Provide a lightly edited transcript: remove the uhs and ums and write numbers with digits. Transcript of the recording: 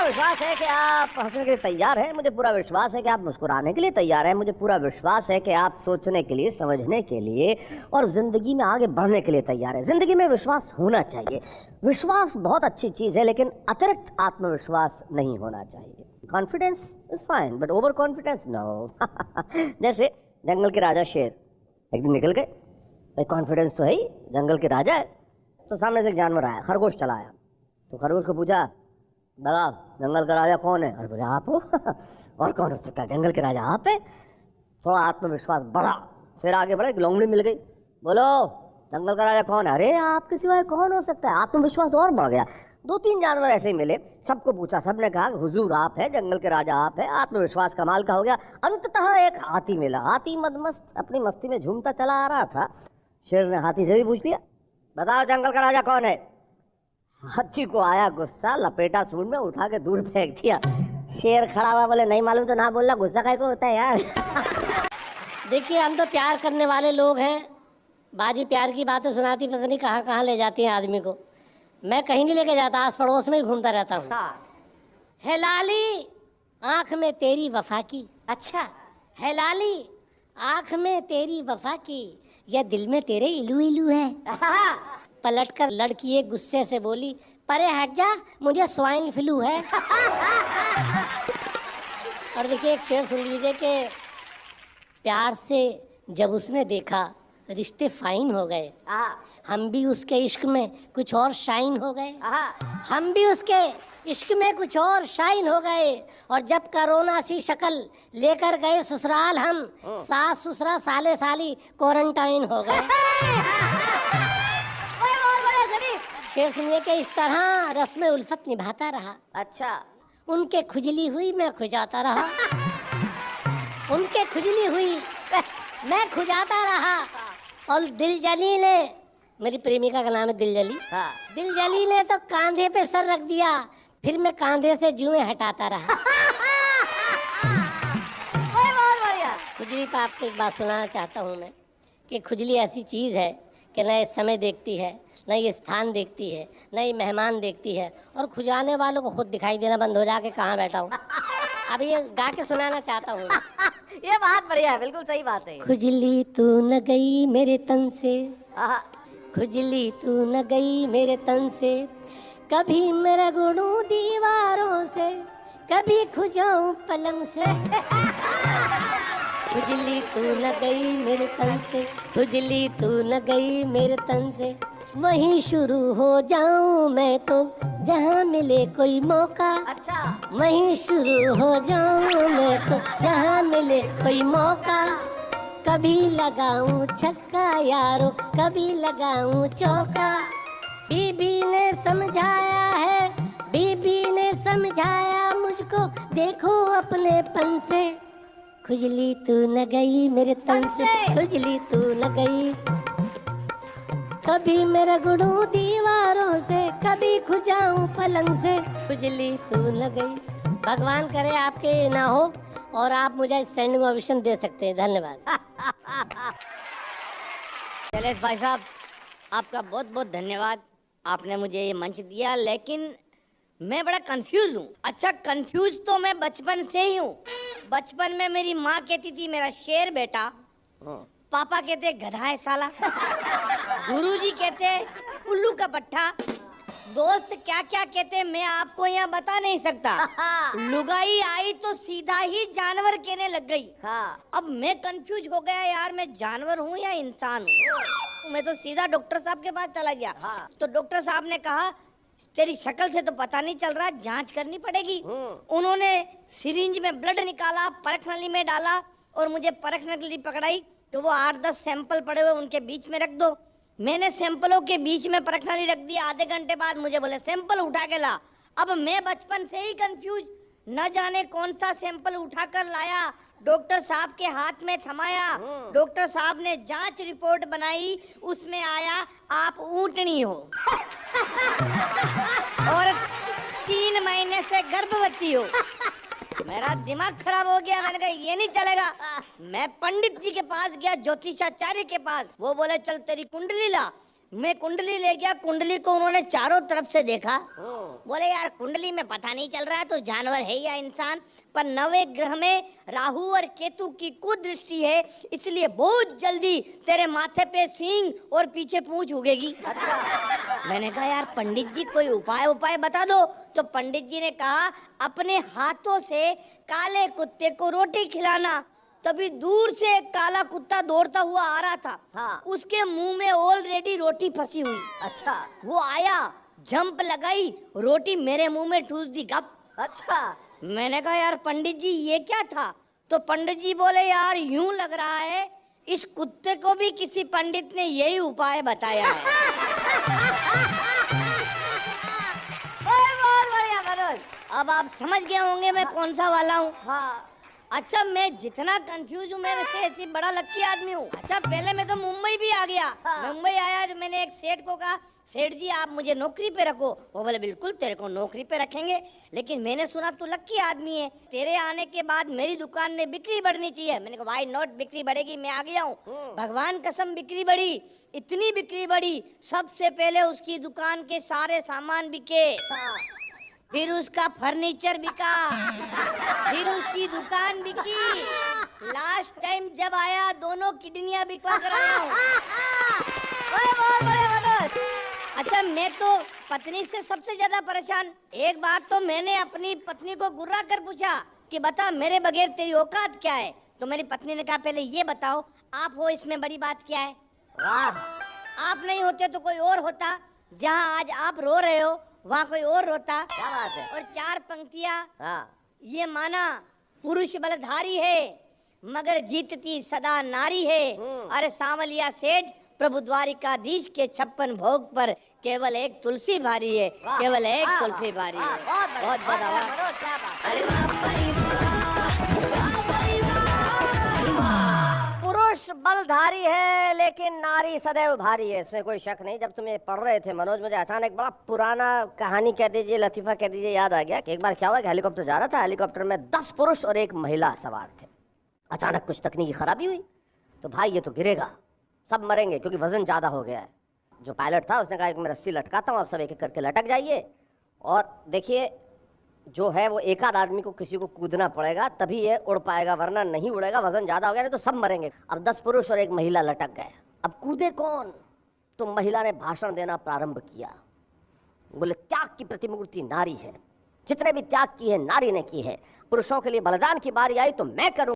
विश्वास है कि आप हंसने के लिए तैयार हैं, मुझे पूरा विश्वास है कि आप मुस्कुराने के लिए तैयार हैं, मुझे पूरा विश्वास है कि आप सोचने के लिए, समझने के लिए और जिंदगी में आगे बढ़ने के लिए तैयार हैं। जिंदगी में विश्वास होना चाहिए। विश्वास बहुत अच्छी चीज है, लेकिन अतिरिक्त आत्मविश्वास नहीं होना चाहिए। Confidence is fine but over confidence no. जैसे जंगल के राजा शेर एक दिन निकल गए, भाई कॉन्फिडेंस तो है ही, जंगल के राजा है। तो सामने से एक जानवर आया, खरगोश चला आया। तो खरगोश को पूछा, दादा जंगल का राजा कौन है? अरे बोले आप हो। और कौन हो सकता है, जंगल के राजा आप है। थोड़ा आत्मविश्वास बढ़ा, फिर आगे बढ़े, लोमड़ी मिल गई, बोलो जंगल का राजा कौन है? अरे आपके सिवाय कौन हो सकता है। आत्मविश्वास और बढ़ गया। 2-3 जानवर ऐसे ही मिले, सबको पूछा, सबने कहा हुजूर आप है, जंगल के राजा आप है। आत्मविश्वास कमाल का हो गया। अंततः एक हाथी मिला। हाथी मदमस्त अपनी मस्ती में झूमता चला आ रहा था। शेर ने हाथी से भी पूछ लिया, बताओ जंगल का राजा कौन है? हाथी को आया गुस्सा, लपेटा सूंड में, उठा के दूर फेंक दिया। शेर खड़ा हुआ, बोले नहीं मालूम तो ना बोलना, गुस्सा काहे को होता है यार। देखिए हम तो प्यार करने वाले लोग हैं। बाजी प्यार की बातें सुनाती, पता नहीं कहाँ कहाँ ले जाती हैं आदमी को। मैं कहीं नहीं लेके जाता, आस पड़ोस में ही घूमता रहता हूँ। है लाली आँख में तेरी वफा की, अच्छा है लाली आँख में तेरी वफा की, या दिल में तेरे इलू इलू है। पलटकर लड़की एक गुस्से से बोली, परे हट जा, मुझे स्वाइन फ्लू है। और देखिए एक शेर सुन लीजिए कि प्यार से जब उसने देखा रिश्ते फाइन हो गए, हम भी उसके इश्क में कुछ और शाइन हो गए, हम भी उसके इश्क में कुछ और शाइन हो गए। और जब कोरोना सी शक्ल लेकर गए ससुराल हम, सास ससुरा साले साली क्वारंटाइन हो गए। शेर सुनिए कि इस तरह रस्म उल्फत निभाता रहा। अच्छा, उनके खुजली हुई मैं खुजाता रहा, उनके खुजली हुई मैं खुजाता रहा। और दिल जली ने, मेरी प्रेमिका का नाम है दिल जली, दिल जली ने तो कांधे पे सर रख दिया, फिर मैं कांधे से जुएं हटाता रहा। खुजली पर आपको एक बात सुनाना चाहता हूँ मैं कि खुजली ऐसी चीज़ है कि न ये समय देखती है, न ये स्थान देखती है, न ये मेहमान देखती है। और खुजाने वालों को खुद दिखाई देना बंद हो जाके कहाँ बैठा हूँ। अभी ये गा के सुनाना चाहता हूँ। ये बात बढ़िया है, बिल्कुल सही बात है। खुजली तू न गई मेरे तन से, खुजली तू न गई मेरे तन से, कभी मेरा गुड़ू दीवारों से, कभी खुजाऊं पलंग से। खुजली तू न गई मेरे तन से, खुजली तू न गई मेरे तन से, वहीं शुरू हो जाऊं मैं तो जहां मिले कोई मौका। अच्छा, वहीं शुरू हो जाऊं मैं तो जहां मिले कोई मौका। कभी लगाऊं छक्का यारो, कभी लगाऊं चौका। बीबी ने समझाया है, बीबी ने समझाया मुझको, देखो अपने पन से। खुजली तू न गई मेरे तन से, खुजली तू न गई, कभी मेरा गुड़ू दीवारों से, कभी खुजाऊं पलंग से। खुजली तू न गई। भगवान करे आपके ना हो और आप मुझे स्टैंडिंग ओवेशन दे सकते हैं। धन्यवाद। शैलेश भाई साहब, आपका बहुत बहुत धन्यवाद, आपने मुझे ये मंच दिया। लेकिन मैं बड़ा कंफ्यूज हूँ। अच्छा, कंफ्यूज तो मैं बचपन से ही हूँ। बचपन में मेरी माँ कहती थी मेरा शेर बेटा, पापा कहते गधा है साला, गुरुजी कहते उल्लू का पट्टा, दोस्त क्या क्या कहते मैं आपको यहाँ बता नहीं सकता। लुगाई आई तो सीधा ही जानवर कहने लग गई। अब मैं कंफ्यूज हो गया यार, मैं जानवर हूँ या इंसान हूँ। मैं तो सीधा डॉक्टर साहब के पास चला गया। तो डॉक्टर साहब ने कहा तेरी शक्ल से तो पता नहीं चल रहा, जांच करनी पड़ेगी। उन्होंने सिरिंज में ब्लड निकाला, परख नली में डाला और मुझे परख नली पकड़ाई। तो वो 8-10 सैंपल पड़े हुए उनके बीच में रख दो। मैंने सैंपलों के बीच में परख नली रख दी। आधे घंटे बाद मुझे बोले सैंपल उठा के ला। अब मैं बचपन से ही कंफ्यूज, न जाने कौन सा सैंपल उठा कर लाया, डॉक्टर साहब के हाथ में थमाया। डॉक्टर साहब ने जांच रिपोर्ट बनाई, उसमें आया आप ऊंटनी हो और 3 महीने से गर्भवती हो। मेरा दिमाग खराब हो गया। मैंने कहा ये नहीं चलेगा। मैं पंडित जी के पास गया, ज्योतिषाचार्य के पास। वो बोले चल तेरी कुंडली ला। मैं कुंडली ले गया, कुंडली को उन्होंने चारों तरफ से देखा, बोले यार कुंडली में पता नहीं चल रहा है तो जानवर है या इंसान, पर नवे ग्रह में राहु और केतु की कुदृष्टि है, इसलिए बहुत जल्दी तेरे माथे पे सींग और पीछे पूंछ उगेगी। अच्छा। मैंने कहा यार पंडित जी कोई उपाय बता दो। तो पंडित जी ने कहा अपने हाथों से काले कुत्ते को रोटी खिलाना। तभी दूर से एक काला कुत्ता दौड़ता हुआ आ रहा था। हाँ। उसके मुंह में ऑलरेडी रोटी फंसी हुई। अच्छा। वो आया, जंप लगाई, रोटी मेरे मुंह में ठूस दी गप। अच्छा। मैंने कहा यार पंडित जी ये क्या था? तो पंडित जी बोले यार यूं लग रहा है इस कुत्ते को भी किसी पंडित ने यही उपाय बताया है। बहुत बढ़िया मनोज। अब आप समझ गए होंगे मैं कौन सा वाला हूँ। हाँ। अच्छा मैं जितना कंफ्यूज हूँ मैं वैसे ऐसी बड़ा लक्की आदमी हूँ। अच्छा पहले मैं तो मुंबई भी आ गया। हाँ। मुंबई आया तो मैंने एक सेठ को कहा सेठ जी आप मुझे नौकरी पे रखो। वो बोले बिल्कुल तेरे को नौकरी पे रखेंगे, लेकिन मैंने सुना तू लक्की आदमी है, तेरे आने के बाद मेरी दुकान में बिक्री बढ़नी चाहिए। मैंने कहा व्हाई नॉट, बिक्री बढ़ेगी, मैं आ गया हूँ। भगवान कसम बिक्री बढ़ी, इतनी बिक्री बढ़ी, सबसे पहले उसकी दुकान के सारे सामान बिके, फिर उसका फर्नीचर बिका, फिर उसकी दुकान बिकी, लास्ट टाइम जब आया दोनों किडनियां बिकवा कर आया हूँ। बहुत बढ़िया मनोज। अच्छा मैं तो पत्नी से सबसे ज्यादा परेशान। एक बार तो मैंने अपनी पत्नी को गुर्रा कर पूछा कि बता मेरे बगैर तेरी औकात क्या है? तो मेरी पत्नी ने कहा पहले ये बताओ आप हो इसमें बड़ी बात क्या है? आप नहीं होते तो कोई और होता, जहाँ आज आप रो रहे हो वहाँ कोई और रोता। क्या बात है? और चार पंक्तियाँ हाँ। ये माना पुरुष बलधारी है मगर जीतती सदा नारी है। अरे सांवलिया सेठ प्रभु द्वारिकाधीश के 56 भोग पर केवल एक तुलसी भारी है, केवल एक तुलसी भारी है। बहुत बहुत आभार। मनोज क्या बात। पुरुष बलधारी है लेकिन नारी सदैव भारी है, इसमें कोई शक नहीं। जब तुम ये पढ़ रहे थे मनोज मुझे अचानक बड़ा पुराना कहानी कह दीजिए, लतीफा कह दीजिए, याद आ गया कि एक बार क्या हुआ कि हेलीकॉप्टर जा रहा था, हेलीकॉप्टर में 10 पुरुष और एक महिला सवार थे। अचानक कुछ तकनीकी खराबी हुई तो भाई ये तो गिरेगा, सब मरेंगे क्योंकि वजन ज़्यादा हो गया है। जो पायलट था उसने कहा कि मैं रस्सी लटकाता हूँ, आप सब एक एक करके लटक जाइए और देखिए जो है वो एक आध आदमी को किसी को कूदना पड़ेगा तभी ये उड़ पाएगा, वरना नहीं उड़ेगा, वजन ज़्यादा हो गया नहीं तो सब मरेंगे। अब 10 पुरुष और एक महिला लटक गए, अब कूदे कौन? तो महिला ने भाषण देना प्रारंभ किया, बोले त्याग की प्रतिमूर्ति नारी है, जितने भी त्याग की है नारी ने की है, पुरुषों के लिए बलिदान की बारी आई तो मैं करूँ।